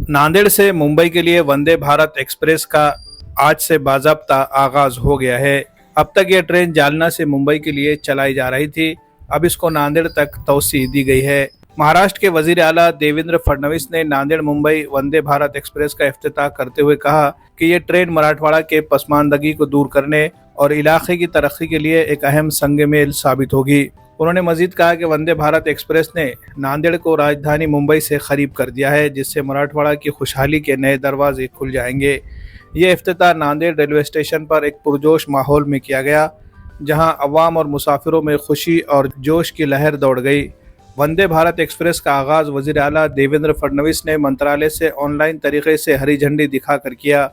नांदेड़ से मुंबई के लिए वंदे भारत एक्सप्रेस का आज से बाज़ाब्ता आगाज हो गया है। अब तक यह ट्रेन जालना से मुंबई के लिए चलाई जा रही थी, अब इसको नांदेड़ तक तौसी दी गई है। महाराष्ट्र के वजीर आला देवेंद्र फडणवीस ने नांदेड़ मुंबई वंदे भारत एक्सप्रेस का इफ्तिताह करते हुए कहा कि ये ट्रेन मराठवाड़ा के पसमानदगी को दूर करने और इलाके की तरक्की के लिए एक अहम संग मेल साबित होगी। उन्होंने मजीद कहा कि वंदे भारत एक्सप्रेस ने नांदेड़ को राजधानी मुंबई से करीब कर दिया है, जिससे मराठवाड़ा की खुशहाली के नए दरवाजे खुल जाएंगे। ये इफ्तिताह नांदेड़ रेलवे स्टेशन पर एक पुरजोश माहौल में किया गया, जहां अवाम और मुसाफिरों में खुशी और जोश की लहर दौड़ गई। वंदे भारत एक्सप्रेस का आगाज़ वज़ीर आला देवेंद्र फडणवीस ने मंत्रालय से ऑनलाइन तरीके से हरी झंडी दिखाकर किया।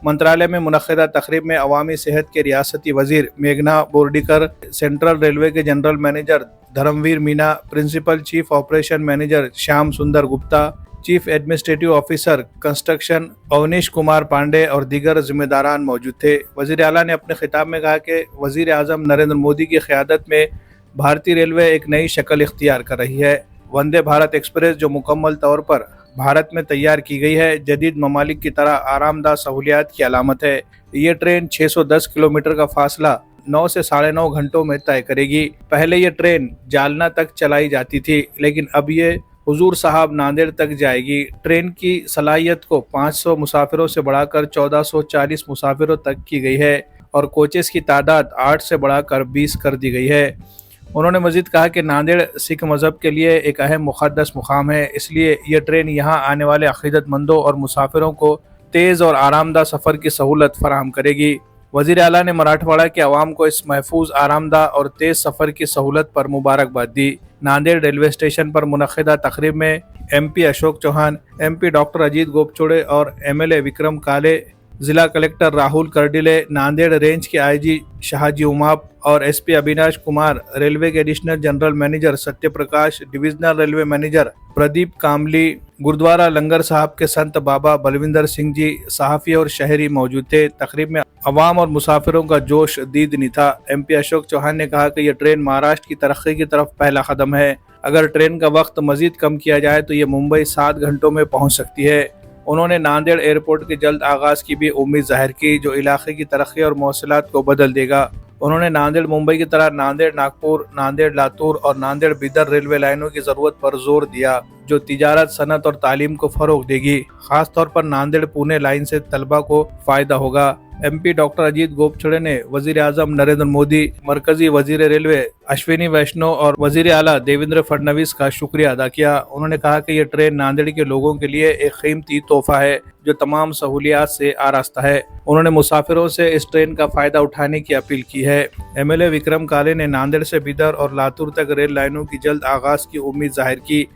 मंत्रालय में मुनक़्क़िदा तक़रीब में अवामी सेहत के रियासती वज़ीर मेघना बोर्डीकर, सेंट्रल रेलवे के general manager Dharmveer Meena, principal chief operation manager Shyam Sundar Gupta, chief administrative officer construction Avnish Kumar Pandey और दीगर जिम्मेदारान मौजूद थे। वज़ीर आला ने अपने खिताब में कहा कि वज़ीर आज़म नरेंद्र मोदी की क़यादत में भारतीय रेलवे एक नई शक्ल इख्तियार कर रही है। वंदे भारत एक्सप्रेस जो मुकम्मल तौर पर भारत में तैयार की गई है, जदीद ममालिक की तरह आरामदाह सहूलियात की अलामत है। ये ट्रेन 610 किलोमीटर का फासला 9 से 9.5 घंटों में तय करेगी। पहले ये ट्रेन जालना तक चलाई जाती थी, लेकिन अब ये हुजूर साहब नांदेड़ तक जाएगी। ट्रेन की सलाहियत को 500 मुसाफिरों से बढ़ाकर 1440 मुसाफिरों तक की गई है और कोचेस की तादाद 8 से बढ़ाकर 20 कर दी गई है। उन्होंने मजीद कहा कि नांदेड़ सिख मज़हब के लिए एक अहम मुक़द्दस मुकाम है, इसलिए यह ट्रेन यहाँ आने वाले अक़ीदतमंदों और मुसाफिरों को तेज़ और आरामदाह सफ़र की सहूलत फराहम करेगी। वज़ीर आला ने मराठवाड़ा के अवाम को इस महफूज, आरामदाह और तेज़ सफ़र की सहूलत पर मुबारकबाद दी। नांदेड़ रेलवे स्टेशन पर मुनक़्क़िदा तक़रीब में MP Ashok Chavan, MP doctor Ajit Gopchade और MLA विक्रम काले, जिला कलेक्टर राहुल करडिले, नांदेड़ रेंज के IG शाहजी उमाप और SP अविनाश कुमार, रेलवे के additional general manager Satya Prakash, divisional railway manager Pradeep Kamle, Gurudwara Langar Sahib के संत बाबा बलविंदर सिंह जी, सहाफ़ी और शहरी मौजूद थे। तकरीब में अवाम और मुसाफिरों का जोश दीदनी था। MP अशोक चौहान ने कहा कि यह ट्रेन महाराष्ट्र की तरक्की की तरफ पहला कदम है। अगर ट्रेन का वक्त मजीद कम किया जाए तो ये मुंबई 7 घंटों में पहुँच सकती है। उन्होंने नांदेड़ एयरपोर्ट के जल्द आगाज़ की भी उम्मीद जाहिर की, जो इलाके की तरक्की और मौसलात को बदल देगा। उन्होंने नांदेड़ मुंबई की तरह नांदेड़ नागपुर, नांदेड़ लातूर और नांदेड़ बिदर रेलवे लाइनों की ज़रूरत पर जोर दिया, जो तिजारत, सनत और तालीम को फ़रोग देगी। खास तौर पर नांदेड़ पुणे लाइन से तलबा को फ़ायदा होगा। MP डॉक्टर अजीत गोपचोड़े ने वज़ीर आज़म नरेंद्र मोदी, मरकजी वज़ीर रेलवे अश्विनी वैष्णव और वज़ीर आला देवेंद्र फडणवीस का शुक्रिया अदा किया। उन्होंने कहा कि यह ट्रेन नांदेड़ के लोगों के लिए एक कीमती तोहफा है, जो तमाम सहूलियात से आरास्ता है। उन्होंने मुसाफिरों से इस ट्रेन का फ़ायदा उठाने की अपील की है। MLA विक्रम काले ने नांदेड़ से बिदर और लातूर तक रेल लाइनों की जल्द आगाज़ की उम्मीद जाहिर की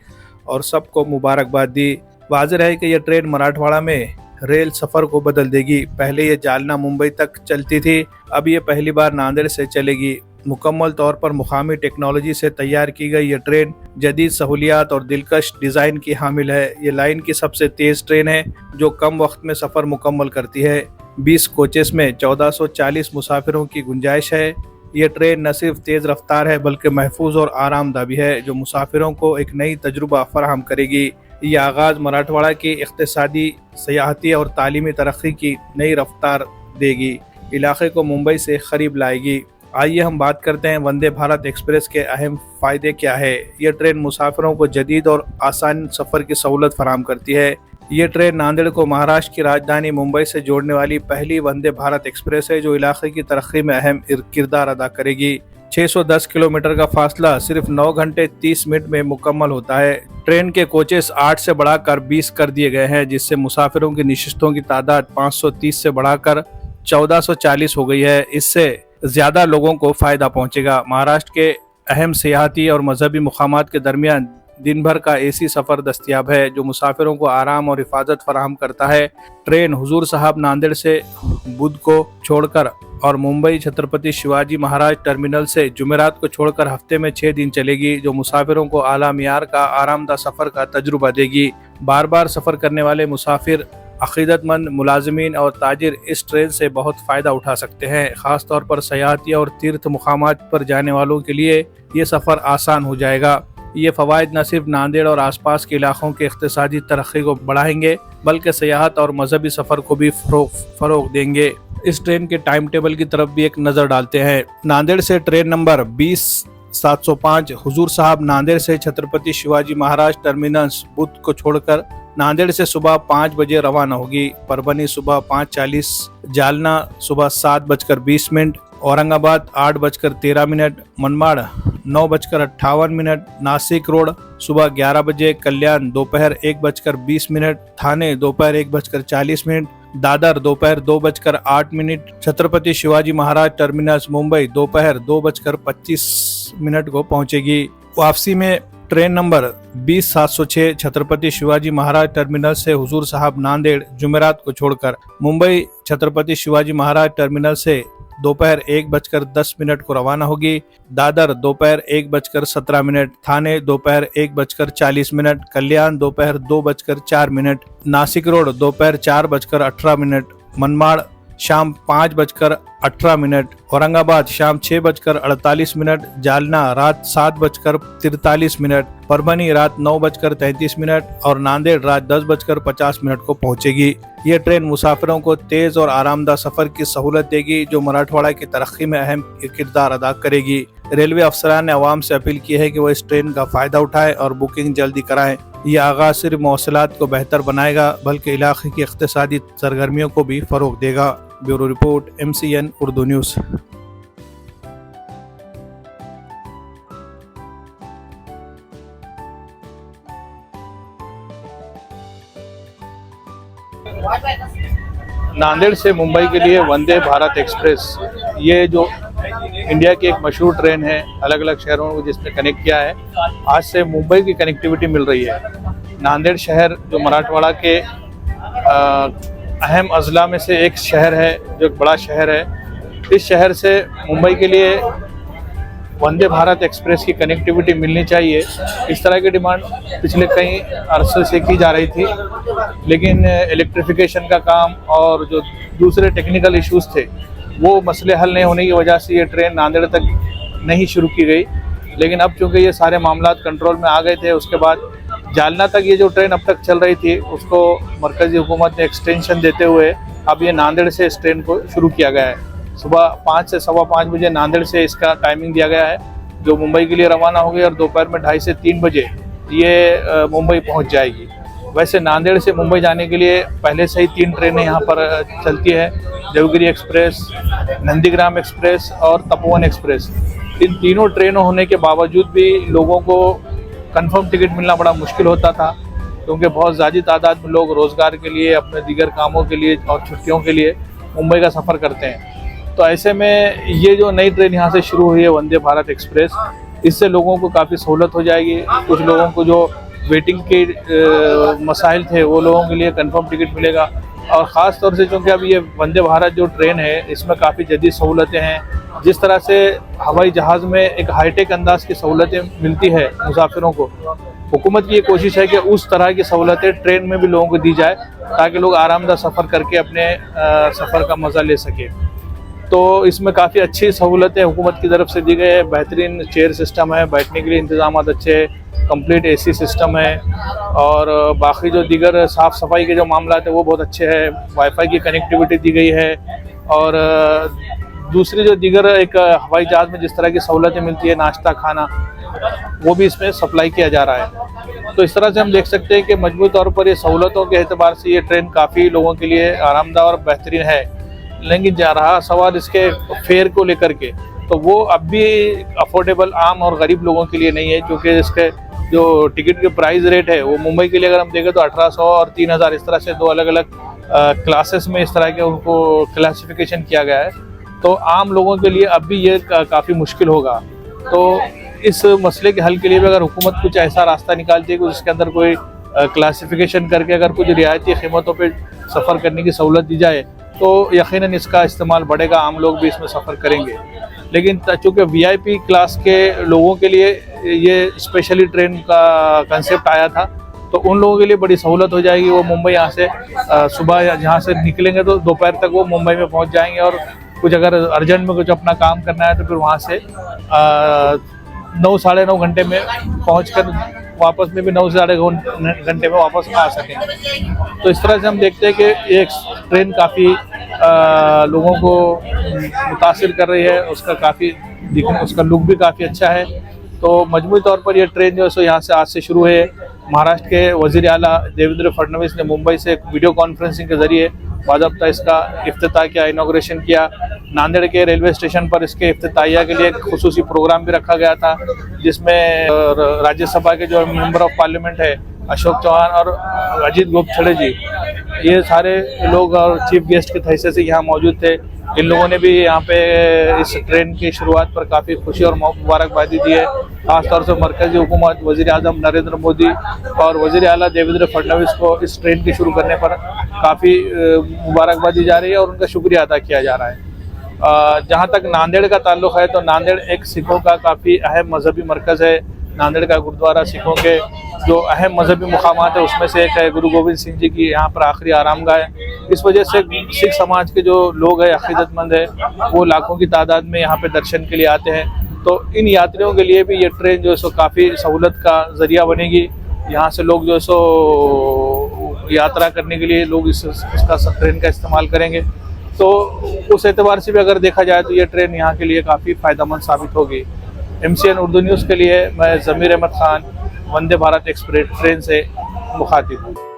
और सबको मुबारकबाद दी। वाज़ेह है कि यह ट्रेन मराठवाड़ा में रेल सफ़र को बदल देगी। पहले ये जालना मुंबई तक चलती थी, अब ये पहली बार नांदेड़ से चलेगी। मुकम्मल तौर पर मुकामी टेक्नोलॉजी से तैयार की गई ये ट्रेन जदीद सहूलियात और दिलकश डिज़ाइन की हामिल है। ये लाइन की सबसे तेज़ ट्रेन है, जो कम वक्त में सफ़र मुकम्मल करती है। 20 कोचेस में 1440 मुसाफिरों की गुंजाइश है। ये ट्रेन न सिर्फ तेज़ रफ्तार है, बल्कि महफूज और आरामदा भी है, जो मुसाफिरों को एक नई तजुर्बा फराहम करेगी। ये आगाज़ मराठवाड़ा की इक़्तिसादी, सियाहती और तालीमी तरक्की की नई रफ्तार देगी, इलाके को मुंबई से करीब लाएगी। आइए हम बात करते हैं वंदे भारत एक्सप्रेस के अहम फ़ायदे क्या है। ये ट्रेन मुसाफिरों को जदीद और आसान सफ़र की सहूलत फराहम करती है। ये ट्रेन नांदेड़ को महाराष्ट्र की राजधानी मुंबई से जोड़ने वाली पहली वंदे भारत एक्सप्रेस है, जो इलाके की तरक्की में अहम किरदार अदा करेगी। 610 किलोमीटर का फासला सिर्फ 9 घंटे 30 मिनट में मुकम्मल होता है। ट्रेन के कोचेस 8 से बढ़ाकर 20 कर दिए गए हैं, जिससे मुसाफिरों की नशिस्तों की तादाद 530 से बढ़ाकर 1440 हो गई है। इससे ज़्यादा लोगों को फ़ायदा पहुंचेगा। महाराष्ट्र के अहम सियाहती और मजहबी मुकामात के दरमियान दिन भर का AC सफ़र दस्तियाब है, जो मुसाफिरों को आराम और हिफाजत फराहम करता है। ट्रेन हुजूर साहब नांदेड़ से बुध को छोड़कर और मुंबई छत्रपति शिवाजी महाराज टर्मिनल से जुमेरात को छोड़कर हफ्ते में 6 दिन चलेगी, जो मुसाफिरों को आला मियार का आरामदाह सफ़र का तजुर्बा देगी। बार बार सफ़र करने वाले मुसाफिर, अक़ीदतमंद, मुलाजमीन और ताजिर इस ट्रेन से बहुत फ़ायदा उठा सकते हैं। ख़ास तौर पर सयाहती और तीर्थ मुकामात पर जाने वालों के लिए ये सफ़र आसान हो जाएगा। ये फ़वाइद न सिर्फ नांदेड़ और आसपास के इलाकों के इक़्तिसादी तरक्की को बढ़ाएंगे बल्कि सियाहत और मजहबी सफ़र को भी फ़रोग़ देंगे। इस ट्रेन के टाइम टेबल की तरफ भी एक नज़र डालते हैं। नांदेड़ से ट्रेन नंबर 20-705 हुजूर साहब नांदेड़ से छत्रपति शिवाजी महाराज टर्मिनस बुध को छोड़कर नांदेड़ से सुबह 5 बजे रवाना होगी। परभनी सुबह 5:40, जालना सुबह 7:20, औरंगाबाद 8:13, मनमाड़ 9:58, नासिक रोड सुबह 11 बजे, कल्याण दोपहर 1:20, थाने दोपहर 1:40, दादर दोपहर 2:08, छत्रपति शिवाजी महाराज टर्मिनस मुंबई दोपहर 2:25 को पहुंचेगी। वापसी में train number 20-706 Chhatrapati Shivaji Maharaj terminal से हुजूर साहब नांदेड़ जुमेरात को छोड़कर मुंबई छत्रपति शिवाजी महाराज टर्मिनल से दोपहर 1:10 को रवाना होगी। दादर दोपहर 1:17, थाने दोपहर 1:40, कल्याण दोपहर 2:04, नासिक रोड दोपहर 4:18, मनमाड़ शाम 5:18, औरंगाबाद शाम 6:48, जालना रात 7:43, परभनी रात 9:33 और नांदेड़ रात 10:50 को पहुंचेगी। ये ट्रेन मुसाफिरों को तेज और आरामदायक सफर की सहूलत देगी जो मराठवाड़ा की तरक्की में अहम किरदार अदा करेगी। रेलवे अफसरान ने आवाम से अपील की है कि वो इस ट्रेन का फायदा उठाएं और बुकिंग जल्दी कराएं। यह आगाज सिर्फ मौसलात को बेहतर बनाएगा बल्कि इलाके की इक़्तिसादी सरगर्मियों को भी फरोग देगा। Bureau report, MCN Urdu news. Nanded से मुंबई के लिए वंदे भारत एक्सप्रेस, ये जो इंडिया की एक मशहूर ट्रेन है, अलग अलग शहरों को जिसने कनेक्ट किया है, आज से मुंबई की कनेक्टिविटी मिल रही है। नांदेड़ शहर जो मराठवाड़ा के अहम अजला में से एक शहर है, जो एक बड़ा शहर है, इस शहर से मुंबई के लिए वंदे भारत एक्सप्रेस की कनेक्टिविटी मिलनी चाहिए। इस तरह की डिमांड पिछले कई अरसे से की जा रही थी, लेकिन इलेक्ट्रिफिकेशन का काम और जो दूसरे टेक्निकल इश्यूज थे वो मसले हल नहीं होने की वजह से ये ट्रेन नांदेड़ तक नहीं शुरू की गई। लेकिन अब चूँकि ये सारे मामला कंट्रोल में आ गए थे, उसके बाद जालना तक ये जो ट्रेन अब तक चल रही थी उसको मरकज़ी हुकूमत ने एक्सटेंशन देते हुए अब ये नांदेड़ से इस ट्रेन को शुरू किया गया है। सुबह 5 से 5:15 बजे नांदेड़ से इसका टाइमिंग दिया गया है, जो मुंबई के लिए रवाना होगी और दोपहर में 2:30 से 3 बजे ये मुंबई पहुंच जाएगी। वैसे नांदेड़ से मुंबई जाने के लिए पहले से ही 3 ट्रेनें यहाँ पर चलती है, देवगिरी एक्सप्रेस, नंदीग्राम एक्सप्रेस और तपोवन एक्सप्रेस। इन तीनों ट्रेनों होने के बावजूद भी लोगों को कंफर्म टिकट मिलना बड़ा मुश्किल होता था, क्योंकि बहुत ज़्यादा तादाद में लोग रोज़गार के लिए, अपने दीगर कामों के लिए और छुट्टियों के लिए मुंबई का सफ़र करते हैं। तो ऐसे में ये जो नई ट्रेन यहाँ से शुरू हुई है वंदे भारत एक्सप्रेस, इससे लोगों को काफ़ी सहूलत हो जाएगी। कुछ लोगों को जो वेटिंग के मसाइल थे वो लोगों के लिए कंफर्म टिकट मिलेगा, और ख़ास तौर से चूँकि अब ये वंदे भारत जो ट्रेन है इसमें काफ़ी जदीद सहूलतें हैं। जिस तरह से हवाई जहाज़ में एक हाईटेक अंदाज की सहूलतें मिलती है मुसाफिरों को, हुकूमत की ये कोशिश है कि उस तरह की सहूलतें ट्रेन में भी लोगों को दी जाए ताकि लोग आरामदायक सफ़र करके अपने सफ़र का मज़ा ले सकें। तो इसमें काफ़ी अच्छी सहूलतें हुकूमत की तरफ से दी गई है। बेहतरीन चेयर सिस्टम है, बैठने के लिए इंतजाम अच्छे है, कंप्लीट AC सिस्टम है, और बाकी जो दीगर साफ़ सफाई के जो मामला है वो बहुत अच्छे हैं। वाईफाई की कनेक्टिविटी दी गई है, और दूसरी जो दीगर एक हवाई जहाज़ में जिस तरह की सहूलतें मिलती है, नाश्ता खाना, वो भी इसमें सप्लाई किया जा रहा है। तो इस तरह से हम देख सकते हैं कि मजबूत तौर पर ये सहूलतों के एतबार से ये ट्रेन काफ़ी लोगों के लिए आरामदायक और बेहतरीन है। लेकिन जा रहा सवाल इसके फेयर को लेकर के, तो वो अब भी अफोर्डेबल आम और गरीब लोगों के लिए नहीं है, क्योंकि इसके जो टिकट के प्राइस रेट है वो मुंबई के लिए अगर हम देखें तो 1800 और 3000 इस तरह से दो अलग अलग क्लासेस में इस तरह के उनको क्लासिफिकेशन किया गया है। तो आम लोगों के लिए अब भी ये काफ़ी मुश्किल होगा। तो इस मसले के हल के लिए भी अगर हुकूमत कुछ ऐसा रास्ता निकालती है कि उसके अंदर कोई क्लासिफिकेशन करके अगर कुछ रियायती कीमतों पे सफ़र करने की सहूलत दी जाए तो यकीनन इसका इस्तेमाल बढ़ेगा, आम लोग भी इसमें सफ़र करेंगे। लेकिन चूँकि VIP क्लास के लोगों के लिए ये स्पेशली ट्रेन का कंसेप्ट आया था, तो उन लोगों के लिए बड़ी सहूलत हो जाएगी। वो मुंबई यहाँ से सुबह यहाँ से निकलेंगे तो दोपहर तक वो मुंबई में पहुँच जाएंगे, और कुछ अगर अर्जेंट में कुछ अपना काम करना है तो फिर वहाँ से 9 साढ़े 9 घंटे में पहुंचकर वापस में भी 9 साढ़े घंटे में वापस आ सकें। तो इस तरह से हम देखते हैं कि ये ट्रेन काफ़ी लोगों को मुतासिर कर रही है, उसका काफ़ी उसका लुक भी काफ़ी अच्छा है। तो मजमूई तौर पर ये ट्रेन जो है सो यहाँ से आज से शुरू है। महाराष्ट्र के वज़ीर आला देवेंद्र फडणवीस ने मुंबई से एक वीडियो कॉन्फ्रेंसिंग के जरिए बाज़ाब्ता इसका इफ्तिताह किया, इनॉग्रेशन किया। नांदेड़ के रेलवे स्टेशन पर इसके इफ्तिताहिया के लिए एक खुसूसी प्रोग्राम भी रखा गया था, जिसमें राज्यसभा के जो मेंबर ऑफ पार्लियामेंट है अशोक चौहान और अजीत गोपछड़े जी, ये सारे लोग और चीफ गेस्ट के हैसियत से यहाँ मौजूद थे। इन लोगों ने भी यहाँ पे इस ट्रेन की शुरुआत पर काफ़ी खुशी और मुबारकबादी दी है। खासतौर से मरकजी हुकूमत, वज़ीर आज़म नरेंद्र मोदी और वज़ीर आला देवेंद्र फडणवीस को इस ट्रेन के शुरू करने पर काफ़ी मुबारकबाद दी जा रही है और उनका शुक्रिया अदा किया जा रहा है। जहाँ तक नांदेड़ का ताल्लुक़ है तो नांदेड़ एक सिखों का काफ़ी अहम मजहबी मरकज़ है। नांदेड़ का गुरुद्वारा सिखों के जो अहम मजहबी मुकामात है उसमें से एक है। गुरु गोविंद सिंह जी की यहाँ पर आखिरी आरामगाह है। इस वजह से सिख समाज के जो लोग हैं, अकीदतमंद है, वो लाखों की तादाद में यहाँ पे दर्शन के लिए आते हैं। तो इन यात्रियों के लिए भी ये ट्रेन जो है सो काफ़ी सहूलत का ज़रिया बनेगी। यहाँ से लोग जो है सो यात्रा करने के लिए लोग इसका ट्रेन का इस्तेमाल करेंगे। तो उस एतबार से भी अगर देखा जाए तो ये ट्रेन यहाँ के लिए काफ़ी फ़ायदेमंद साबित होगी। MCN उर्दू न्यूज़ के लिए मैं ज़मीर अहमद खान, वंदे भारत एक्सप्रेस ट्रेन से मुखातिब हूँ।